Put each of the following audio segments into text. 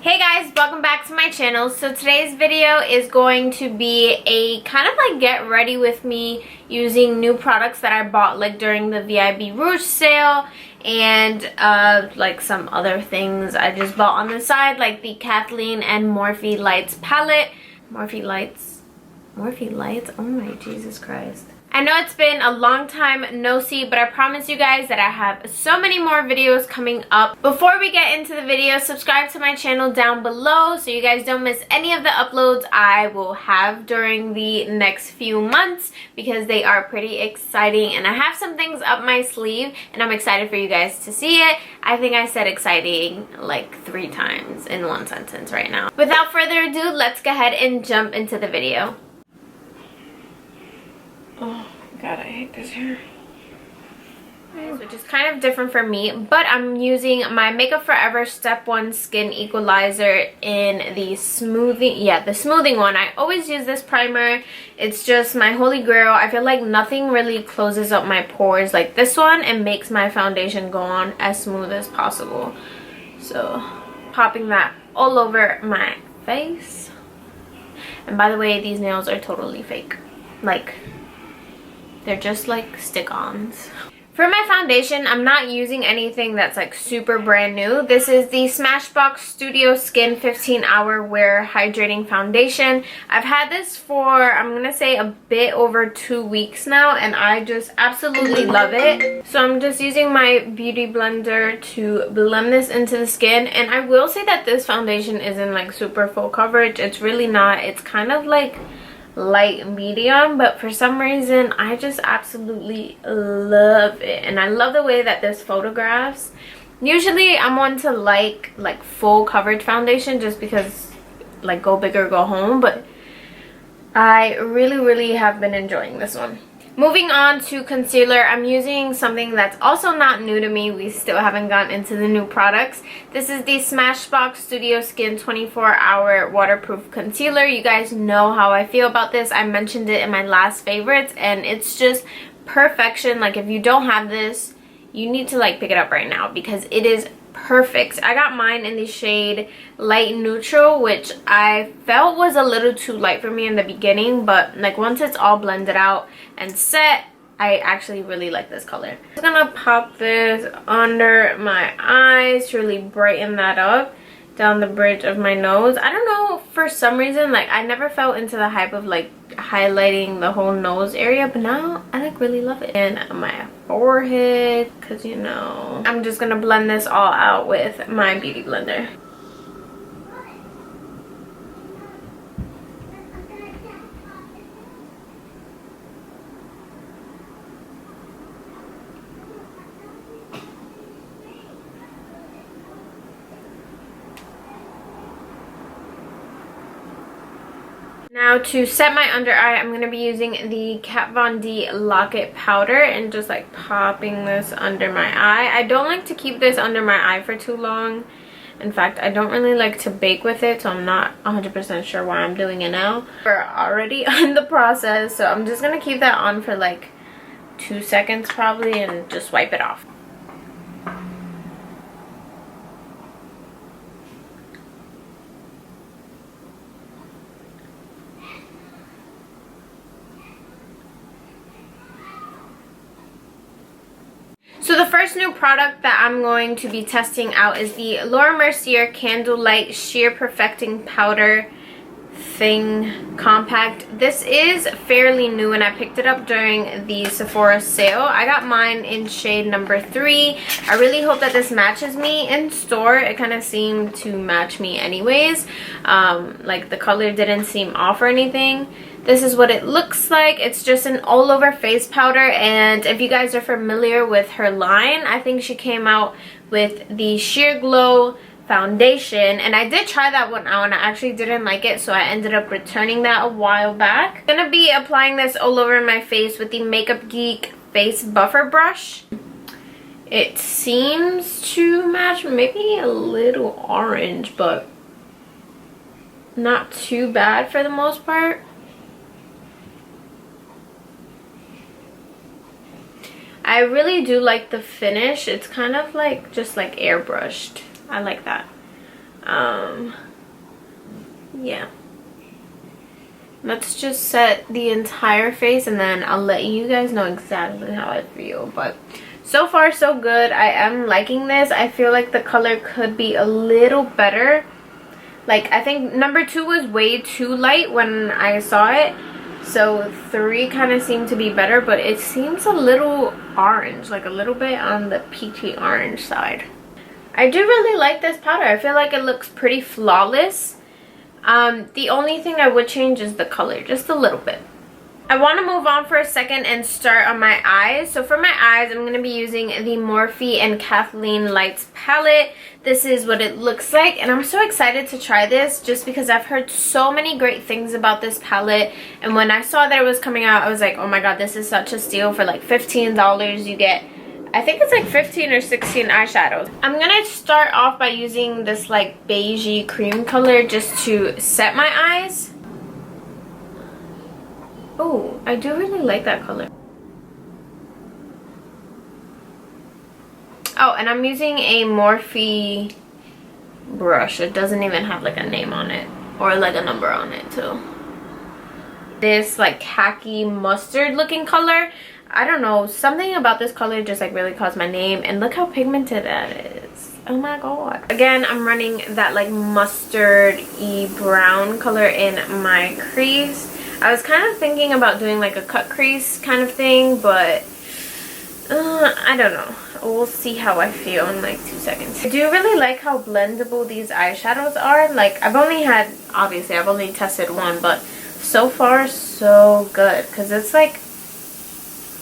Hey guys, welcome back to my channel. So today's video is going to be a kind of like get ready with me using new products that I bought like during the VIB Rouge sale, and like some other things I just bought on the side, like the Kathleen and Morphe Lights palette. Morphe Lights, oh my Jesus Christ. I know it's been a long time no see, but I promise you guys that I have so many more videos coming up. Before we get into the video, subscribe to my channel down below so you guys don't miss any of the uploads I will have during the next few months, because they are pretty exciting and I have some things up my sleeve and I'm excited for you guys to see it. I think I said exciting like 3 times in one sentence right now. Without further ado, let's go ahead and jump into the video. Oh god, I hate this hair. Which is kind of different for me, but I'm using my Makeup Forever Step 1 Skin Equalizer in the smoothing, the smoothing one. I always use this primer. It's just my holy grail. I feel like nothing really closes up my pores like this one and makes my foundation go on as smooth as possible. So, popping that all over my face. And by the way, these nails are totally fake. Like, they're just like stick-ons. For my foundation, I'm not using anything that's like super brand new. This is the Smashbox Studio Skin 15-Hour Wear Hydrating Foundation. I've had this for, I'm gonna say, a bit over 2 weeks now, and I just absolutely love it. So I'm just using my beauty blender to blend this into the skin. And I will say that this foundation isn't like super full coverage. It's really not. It's kind of like light medium, but for some reason I just absolutely love it, and I love the way that this photographs. Usually I'm one to like full coverage foundation just because like go big or go home, but I really have been enjoying this one. Moving on to concealer, I'm using something that's also not new to me. We still haven't gotten into the new products. This is the Smashbox Studio Skin 24-Hour Waterproof Concealer. You guys know how I feel about this. I mentioned it in my last favorites, and it's just perfection. Like, if you don't have this, you need to like pick it up right now because it is perfect. I got mine in the shade Light Neutral, which I felt was a little too light for me in the beginning, but like once it's all blended out and set, I actually really like this color. I'm just gonna pop this under my eyes to really brighten that up down the bridge of my nose. I don't know, for some reason, like I never felt into the hype of like highlighting the whole nose area, but now I like really love it. And my forehead, because you know, I'm just gonna blend this all out with my beauty blender. Now to set my under eye, I'm going to be using the Kat Von D Lock-It Powder and just like popping this under my eye. I don't like to keep this under my eye for too long. In fact, I don't really like to bake with it, so I'm not 100% sure why I'm doing it now. We're already in the process, so I'm just going to keep that on for like 2 seconds probably and just wipe it off. So the first new product that I'm going to be testing out is the Laura Mercier Candlelight Sheer Perfecting Powder Thing Compact. This is fairly new and I picked it up during the Sephora sale. I got mine in shade number 3. I really hope that this matches me in store. It kind of seemed to match me anyways. Like the color didn't seem off or anything. This is what it looks like. It's just an all-over face powder, and if you guys are familiar with her line, I think she came out with the Sheer Glow foundation, and I did try that one out and I actually didn't like it, so I ended up returning that a while back. I'm gonna be applying this all over my face with the Makeup Geek Face Buffer Brush. It seems to match, maybe a little orange, but not too bad for the most part. I really do like the finish. It's kind of like just like airbrushed. I like that. Yeah. Let's just set the entire face and then I'll let you guys know exactly how I feel. But so far so good. I am liking this. I feel like the color could be a little better. Like, I think number 2 was way too light when I saw it. So 3 kind of seemed to be better, but it seems a little orange, like a little bit on the peachy orange side. I do really like this powder. I feel like it looks pretty flawless. The only thing I would change is the color, just a little bit. I want to move on for a second and start on my eyes. So for my eyes, I'm going to be using the Morphe and Kathleen Lights palette. This is what it looks like, and I'm so excited to try this just because I've heard so many great things about this palette. And when I saw that it was coming out, I was like, oh my god, this is such a steal. For like $15, you get, I think it's like 15 or 16 eyeshadows. I'm gonna start off by using this like beigey cream color just to set my eyes. Oh, I do really like that color. Oh, and I'm using a Morphe brush. It doesn't even have like a name on it or like a number on it too. This like khaki mustard looking color. I don't know, something about this color just like really calls my name, and look how pigmented that is. Oh my god. Again, I'm running that like mustard-y brown color in my crease. I was kind of thinking about doing like a cut crease kind of thing, but I don't know. We'll see how I feel in like 2 seconds. I do really like how blendable these eyeshadows are. Like, obviously I've only tested one, but so far so good because it's like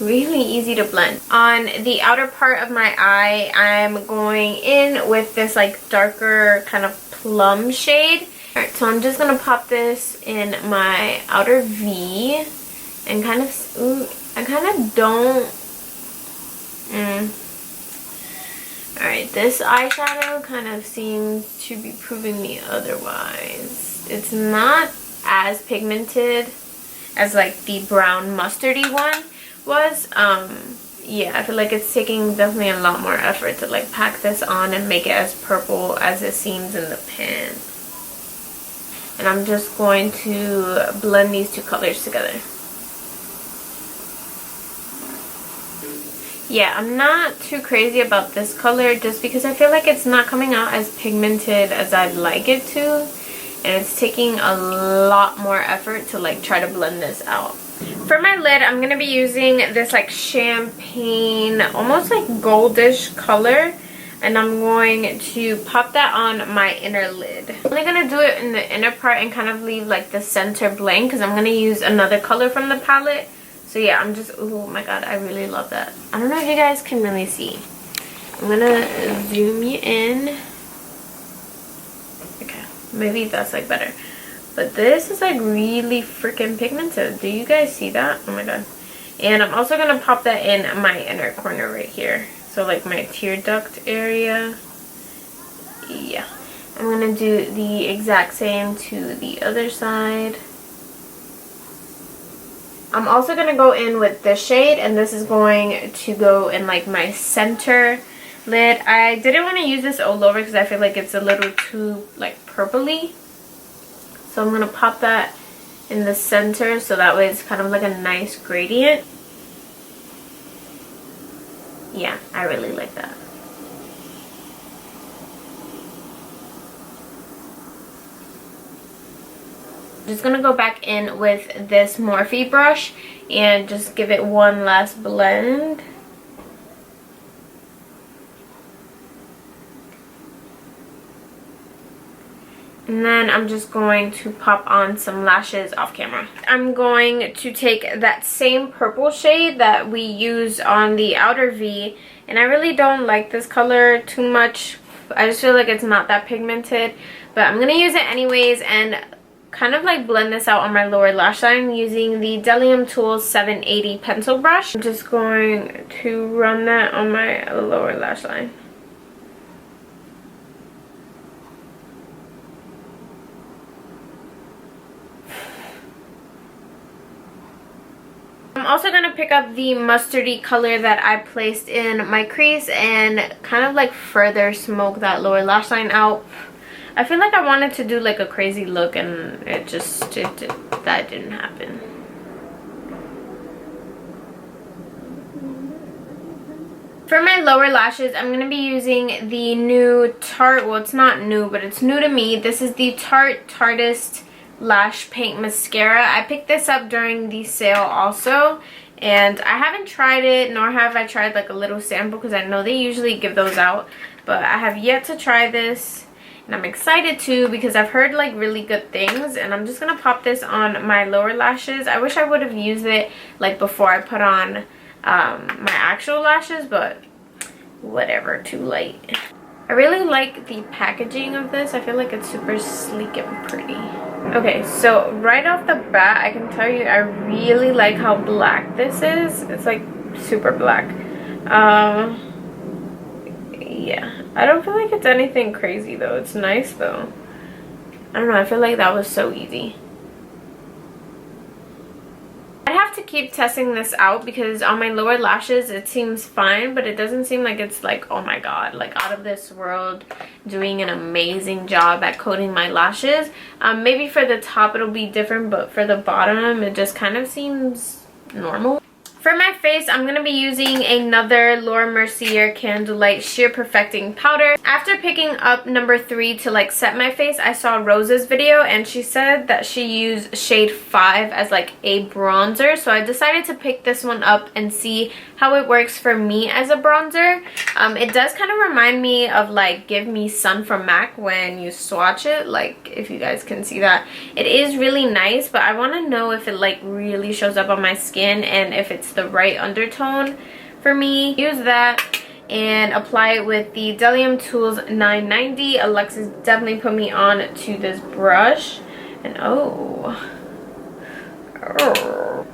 really easy to blend. On the outer part of my eye, I'm going in with this like darker kind of plum shade. Alright, so I'm just gonna pop this in my outer V and kind of, I kind of don't, Alright, this eyeshadow kind of seems to be proving me otherwise. It's not as pigmented as like the brown mustardy one was. Yeah, I feel like it's taking definitely a lot more effort to like pack this on and make it as purple as it seems in the pan. And I'm just going to blend these two colors together. Yeah, I'm not too crazy about this color just because I feel like it's not coming out as pigmented as I'd like it to. And it's taking a lot more effort to like try to blend this out. For my lid, I'm going to be using this like champagne, almost like goldish color. And I'm going to pop that on my inner lid. I'm only going to do it in the inner part and kind of leave like the center blank because I'm going to use another color from the palette. So yeah, I'm just, oh my god, I really love that. I don't know if you guys can really see. I'm going to zoom you in. Okay, maybe that's like better. But this is like really freaking pigmented. Do you guys see that? Oh my god. And I'm also going to pop that in my inner corner right here. So like my tear duct area. Yeah. I'm going to do the exact same to the other side. I'm also going to go in with this shade, and this is going to go in like my center lid. I didn't want to use this all over because I feel like it's a little too like purpley. So I'm going to pop that in the center so that way it's kind of like a nice gradient. Yeah, I really like that. Just gonna go back in with this Morphe brush and just give it one last blend. And then I'm just going to pop on some lashes off camera. I'm going to take that same purple shade that we used on the outer V, and I really don't like this color too much. I just feel like it's not that pigmented, but I'm gonna use it anyways and kind of like blend this out on my lower lash line using the Delium Tools 780 pencil brush. I'm just going to run that on my lower lash line. I'm also going to pick up the mustardy color that I placed in my crease and kind of like further smoke that lower lash line out. I feel like I wanted to do like a crazy look, and that didn't happen. For my lower lashes, I'm going to be using the new well, it's not new, but it's new to me. This is the Tarteist Lash Paint Mascara. I picked this up during the sale also, and I haven't tried it, nor have I tried like a little sample, because I know they usually give those out, but I have yet to try this, and I'm excited to, because I've heard like really good things. And I'm just going to pop this on my lower lashes. I wish I would have used it like before I put on my actual lashes, but whatever, too late. I really like the packaging of this. I feel like it's super sleek and pretty. Okay, so right off the bat, I can tell you I really like how black this is. It's like super black. Yeah, I don't feel like it's anything crazy though. It's nice though. I don't know, I feel like that was so easy. I have to keep testing this out, because on my lower lashes it seems fine, but it doesn't seem like it's like, oh my god, like out of this world, doing an amazing job at coating my lashes. Maybe for the top it'll be different, but for the bottom it just kind of seems normal. For my face, I'm going to be using another Laura Mercier Candlelight Sheer Perfecting Powder. After picking up number 3 to like set my face, I saw Rose's video, and she said that she used shade 5 as like a bronzer. So I decided to pick this one up and see how it works for me as a bronzer. It does kind of remind me of like Give Me Sun from MAC when you swatch it, like if you guys can see that. It is really nice, but I want to know if it like really shows up on my skin and if it's the right undertone for me. Use that and apply it with the Delium Tools 990. Alexis definitely put me on to this brush, and oh,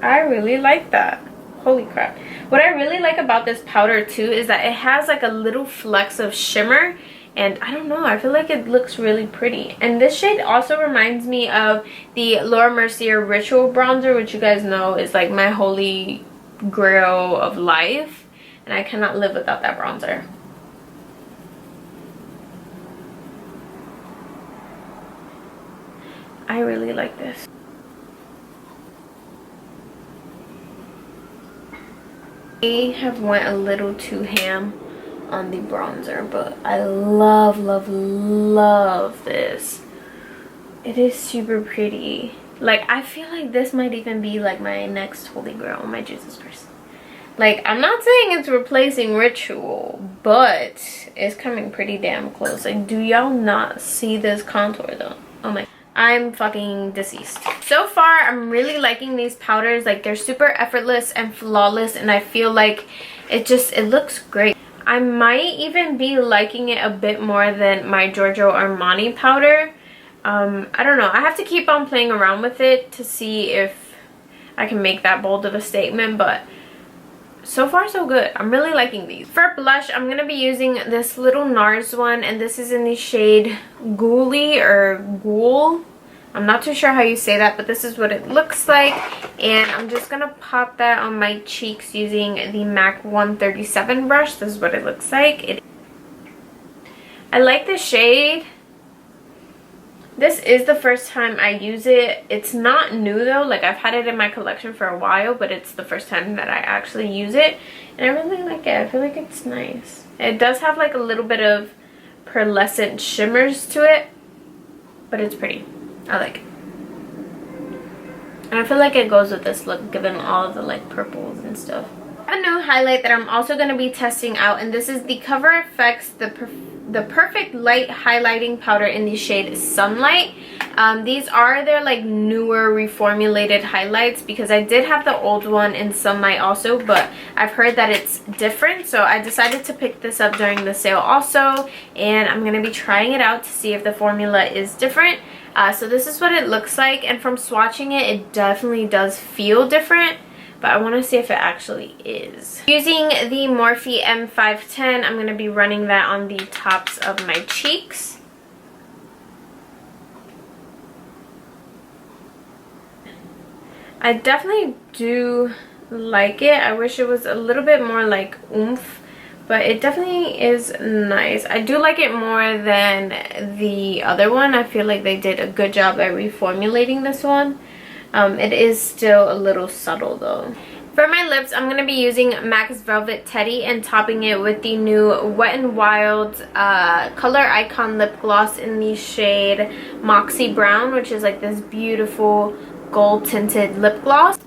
I really like that. Holy crap. What I really like about this powder too is that it has like a little flecks of shimmer, and I don't know, I feel like it looks really pretty. And this shade also reminds me of the Laura Mercier Ritual Bronzer, which you guys know is like my holy grail of life, and I cannot live without that bronzer. I really like this. I have went a little too ham on the bronzer, but I love this. It is super pretty. Like, I feel like this might even be like my next holy grail, my Jesus person. Like, I'm not saying it's replacing Ritual, but it's coming pretty damn close. Like, do y'all not see this contour though? Oh my, I'm fucking deceased. So far, I'm really liking these powders. Like, they're super effortless and flawless, and I feel like it looks great. I might even be liking it a bit more than my Giorgio Armani powder. I don't know. I have to keep on playing around with it to see if I can make that bold of a statement, but so far so good. I'm really liking these. For blush, I'm going to be using this little Nars one, and this is in the shade Goule or Goule. I'm not too sure how you say that, but this is what it looks like, and I'm just going to pop that on my cheeks using the MAC 137 brush. This is what it looks like. I like the shade. This is the first time I use it. It's not new though. Like, I've had it in my collection for a while, but it's the first time that I actually use it, and I really like it. I feel like it's nice. It does have like a little bit of pearlescent shimmers to it, but it's pretty. I like it. And I feel like it goes with this look, given all the like purples and stuff. I have a new highlight that I'm also going to be testing out, and this is the Cover FX the Perfect Light Highlighting Powder in the shade Sunlight. These are their like newer reformulated highlights, because I did have the old one in Sunlight also, but I've heard that it's different, so I decided to pick this up during the sale also, and I'm going to be trying it out to see if the formula is different. So this is what it looks like, and from swatching it, it definitely does feel different, but I want to see if it actually is. Using the Morphe M510, I'm going to be running that on the tops of my cheeks. I definitely do like it. I wish it was a little bit more like oomph, but it definitely is nice. I do like it more than the other one. I feel like they did a good job at reformulating this one. It is still a little subtle though. For my lips, I'm going to be using MAC's Velvet Teddy and topping it with the new Wet n Wild Color Icon Lip Gloss in the shade Moxie Brown, which is like this beautiful gold tinted lip gloss.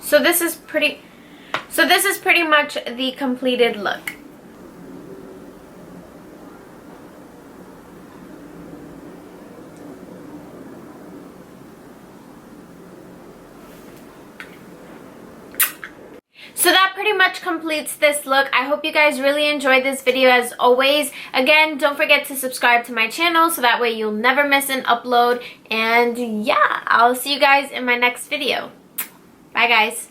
So this is pretty much the completed look. So that pretty much completes this look. I hope you guys really enjoyed this video as always. Again, don't forget to subscribe to my channel so that way you'll never miss an upload. And yeah, I'll see you guys in my next video. Bye guys.